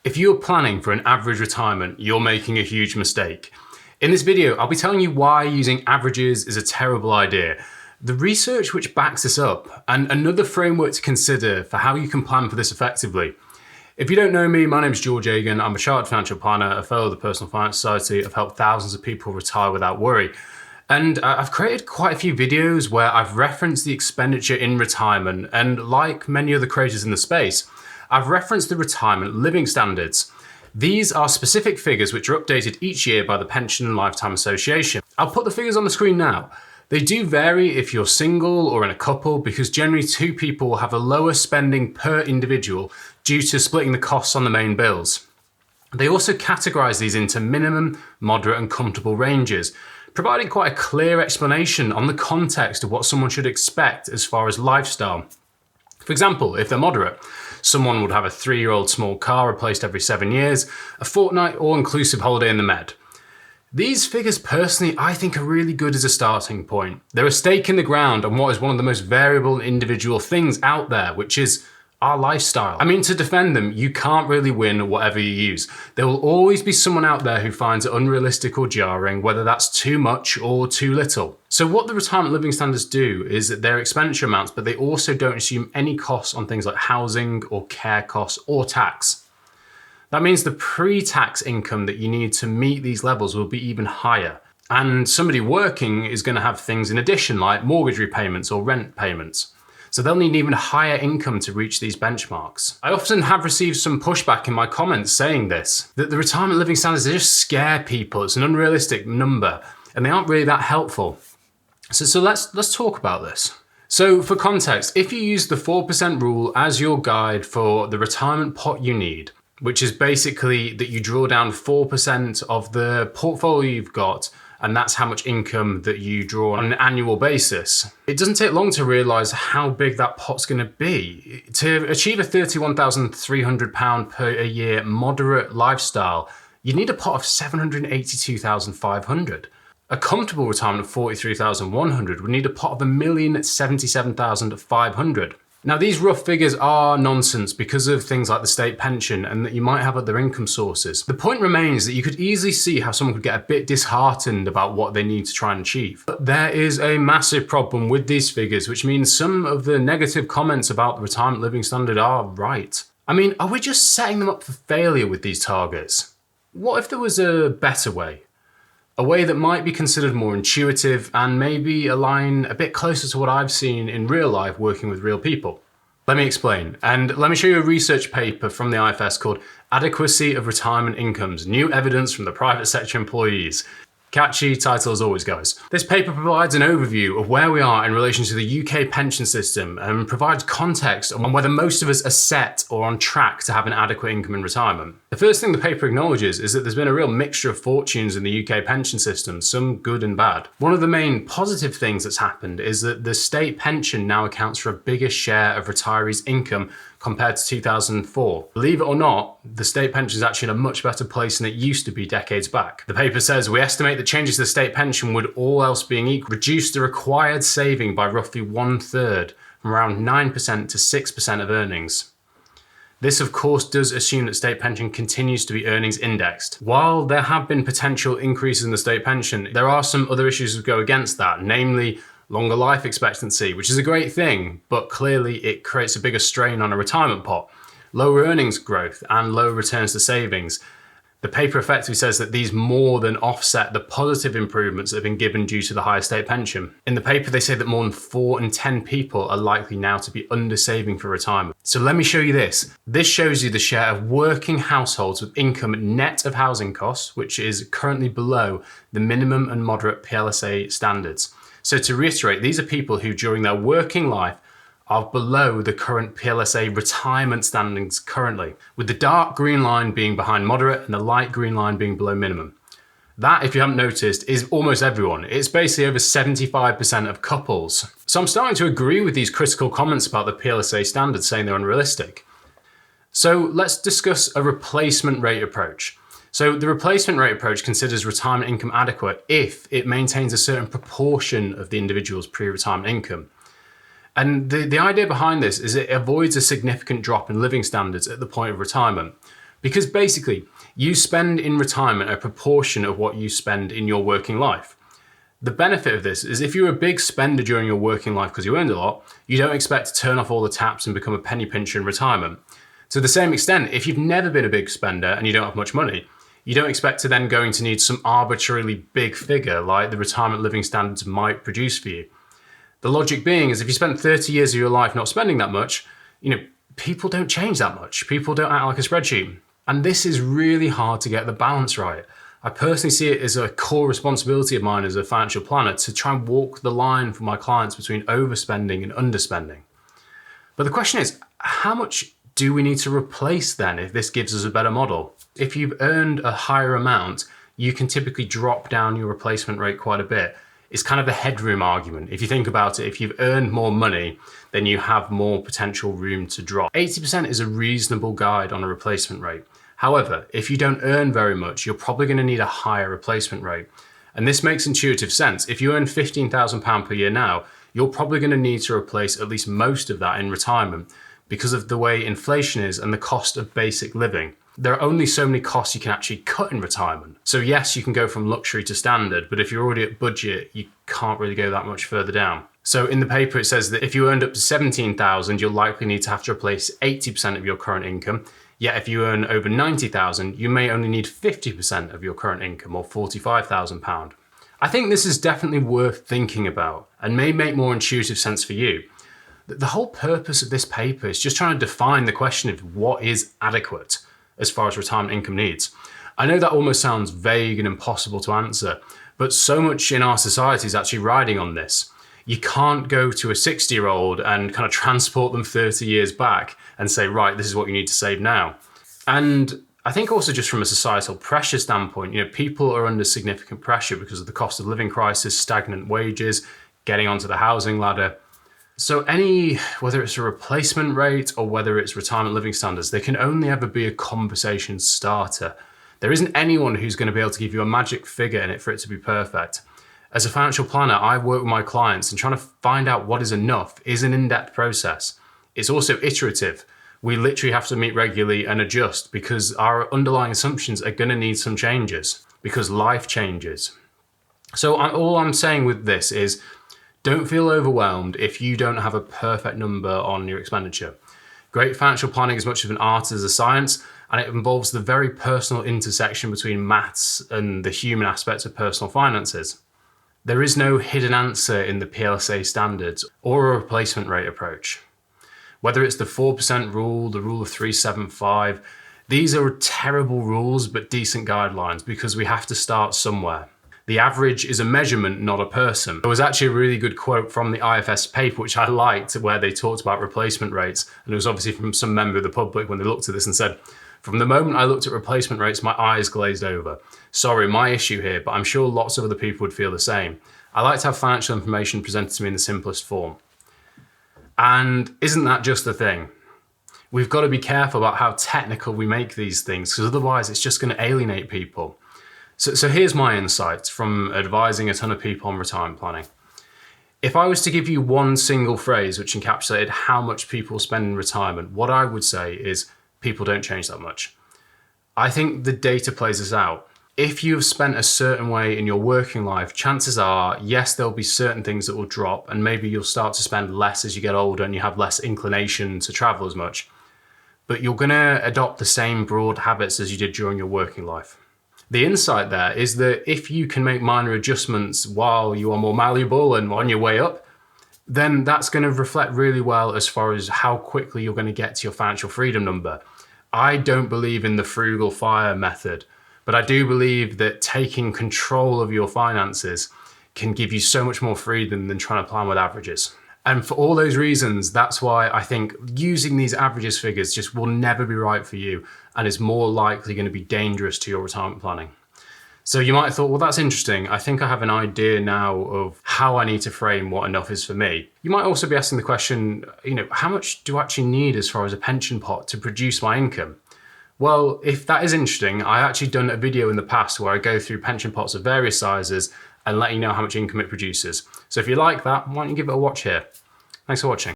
If you're planning for an average retirement, you're making a huge mistake. In this video, I'll be telling you why using averages is a terrible idea, the research which backs this up, and another framework to consider for how you can plan for this effectively. If you don't know me, my name is George Agan. I'm a chartered financial planner, a fellow of the Personal Finance Society. I've helped thousands of people retire without worry. And I've created quite a few videos where I've referenced the expenditure in retirement, and like many other creators in the space, I've referenced the retirement living standards. These are specific figures which are updated each year by the Pension and Lifetime Association. I'll put the figures on the screen now. They do vary if you're single or in a couple, because generally two people will have a lower spending per individual due to splitting the costs on the main bills. They also categorise these into minimum, moderate and comfortable ranges, providing quite a clear explanation on the context of what someone should expect as far as lifestyle. For example, if they're moderate, someone would have a 3-year-old small car replaced every 7 years, a fortnight all-inclusive holiday in the Med. These figures personally I think are really good as a starting point. They're a stake in the ground on what is one of the most variable and individual things out there, which is our lifestyle. I mean, to defend them, you can't really win whatever you use. There will always be someone out there who finds it unrealistic or jarring, whether that's too much or too little. So what the retirement living standards do is that they're expenditure amounts, but they also don't assume any costs on things like housing or care costs or tax. That means the pre-tax income that you need to meet these levels will be even higher. And somebody working is going to have things in addition, like mortgage repayments or rent payments. So they'll need an even higher income to reach these benchmarks. I often have received some pushback in my comments saying this, that the retirement living standards, they just scare people. It's an unrealistic number and they aren't really that helpful. So let's talk about this. So for context, if you use the 4% rule as your guide for the retirement pot you need, which is basically that you draw down 4% of the portfolio you've got, and that's how much income that you draw on an annual basis. It doesn't take long to realise how big that pot's going to be. To achieve a £31,300 per year moderate lifestyle, you need a pot of £782,500. A comfortable retirement of £43,100 would need a pot of £1,077,500. Now these rough figures are nonsense because of things like the state pension and that you might have other income sources. The point remains that you could easily see how someone could get a bit disheartened about what they need to try and achieve. But there is a massive problem with these figures, which means some of the negative comments about the retirement living standard are right. I mean, are we just setting them up for failure with these targets? What if there was a better way? A way that might be considered more intuitive and maybe align a bit closer to what I've seen in real life working with real people. Let me explain, and let me show you a research paper from the IFS called Adequacy of Retirement Incomes, New Evidence from the Private Sector Employees. Catchy title as always, guys. This paper provides an overview of where we are in relation to the UK pension system and provides context on whether most of us are set or on track to have an adequate income in retirement. The first thing the paper acknowledges is that there's been a real mixture of fortunes in the UK pension system, some good and bad. One of the main positive things that's happened is that the state pension now accounts for a bigger share of retirees' income compared to 2004. Believe it or not, the state pension is actually in a much better place than it used to be decades back. The paper says we estimate that changes to the state pension would, all else being equal, reduce the required saving by roughly 1/3, from around 9% to 6% of earnings. This of course does assume that state pension continues to be earnings indexed. While there have been potential increases in the state pension, there are some other issues that go against that, namely longer life expectancy, which is a great thing, but clearly it creates a bigger strain on a retirement pot, lower earnings growth and lower returns to savings. The paper effectively says that these more than offset the positive improvements that have been given due to the higher state pension. In the paper, they say that more than 4 in 10 people are likely now to be under-saving for retirement. So let me show you this. This shows you the share of working households with income net of housing costs, which is currently below the minimum and moderate PLSA standards. So to reiterate, these are people who during their working life are below the current PLSA retirement standings currently, with the dark green line being behind moderate and the light green line being below minimum. That, if you haven't noticed, is almost everyone. It's basically over 75% of couples. So I'm starting to agree with these critical comments about the PLSA standards saying they're unrealistic. So let's discuss a replacement rate approach. So the replacement rate approach considers retirement income adequate if it maintains a certain proportion of the individual's pre-retirement income. And the idea behind this is it avoids a significant drop in living standards at the point of retirement, Because basically, you spend in retirement a proportion of what you spend in your working life. The benefit of this is if you're a big spender during your working life because you earned a lot, you don't expect to turn off all the taps and become a penny pincher in retirement. To the same extent, if you've never been a big spender and you don't have much money, you don't expect to then going to need some arbitrarily big figure like the retirement living standards might produce for you. The logic being is if you spend 30 years of your life not spending that much, people don't change that much. People don't act like a spreadsheet. And this is really hard to get the balance right. I personally see it as a core responsibility of mine as a financial planner to try and walk the line for my clients between overspending and underspending. But the question is, how much do we need to replace then if this gives us a better model? If you've earned a higher amount, you can typically drop down your replacement rate quite a bit. It's kind of the headroom argument. If you think about it, if you've earned more money, then you have more potential room to drop. 80% is a reasonable guide on a replacement rate. However, if you don't earn very much, you're probably going to need a higher replacement rate. And this makes intuitive sense. If you earn £15,000 per year now, you're probably going to need to replace at least most of that in retirement because of the way inflation is and the cost of basic living. There are only so many costs you can actually cut in retirement. So yes, you can go from luxury to standard, but if you're already at budget, you can't really go that much further down. So in the paper, it says that if you earned up to 17,000, you'll likely need to have to replace 80% of your current income. Yet if you earn over 90,000, you may only need 50% of your current income or £45,000. I think this is definitely worth thinking about and may make more intuitive sense for you. The whole purpose of this paper is just trying to define the question of what is adequate as far as retirement income needs. I know that almost sounds vague and impossible to answer, but so much in our society is actually riding on this. You can't go to a 60-year-old and kind of transport them 30 years back and say, right, this is what you need to save now. And I think also just from a societal pressure standpoint, people are under significant pressure because of the cost of living crisis, stagnant wages, getting onto the housing ladder. So whether it's a replacement rate or whether it's retirement living standards, they can only ever be a conversation starter. There isn't anyone who's going to be able to give you a magic figure in it for it to be perfect. As a financial planner, I work with my clients and trying to find out what is enough is an in-depth process. It's also iterative. We literally have to meet regularly and adjust because our underlying assumptions are going to need some changes because life changes. So all I'm saying with this is don't feel overwhelmed if you don't have a perfect number on your expenditure. Great financial planning is much of an art as a science, and it involves the very personal intersection between maths and the human aspects of personal finances. There is no hidden answer in the PLSA standards or a replacement rate approach. Whether it's the 4% rule, the rule of 375, these are terrible rules but decent guidelines because we have to start somewhere. The average is a measurement, not a person. There was actually a really good quote from the IFS paper, which I liked, where they talked about replacement rates. And it was obviously from some member of the public when they looked at this and said, from the moment I looked at replacement rates, my eyes glazed over. Sorry, my issue here, but I'm sure lots of other people would feel the same. I like to have financial information presented to me in the simplest form. And isn't that just the thing? We've got to be careful about how technical we make these things, because otherwise it's just going to alienate people. So here's my insights from advising a ton of people on retirement planning. If I was to give you one single phrase which encapsulated how much people spend in retirement, what I would say is people don't change that much. I think the data plays this out. If you've spent a certain way in your working life, chances are, yes, there'll be certain things that will drop and maybe you'll start to spend less as you get older and you have less inclination to travel as much. But you're going to adopt the same broad habits as you did during your working life. The insight there is that if you can make minor adjustments while you are more malleable and on your way up, then that's going to reflect really well as far as how quickly you're going to get to your financial freedom number. I don't believe in the frugal fire method, but I do believe that taking control of your finances can give you so much more freedom than trying to plan with averages. And for all those reasons, that's why I think using these averages figures just will never be right for you and is more likely going to be dangerous to your retirement planning. So you might have thought, well, that's interesting. I think I have an idea now of how I need to frame what enough is for me. You might also be asking the question, how much do I actually need as far as a pension pot to produce my income? Well, if that is interesting, I've actually done a video in the past where I go through pension pots of various sizes and let you know how much income it produces. So if you like that, why don't you give it a watch here? Thanks for watching.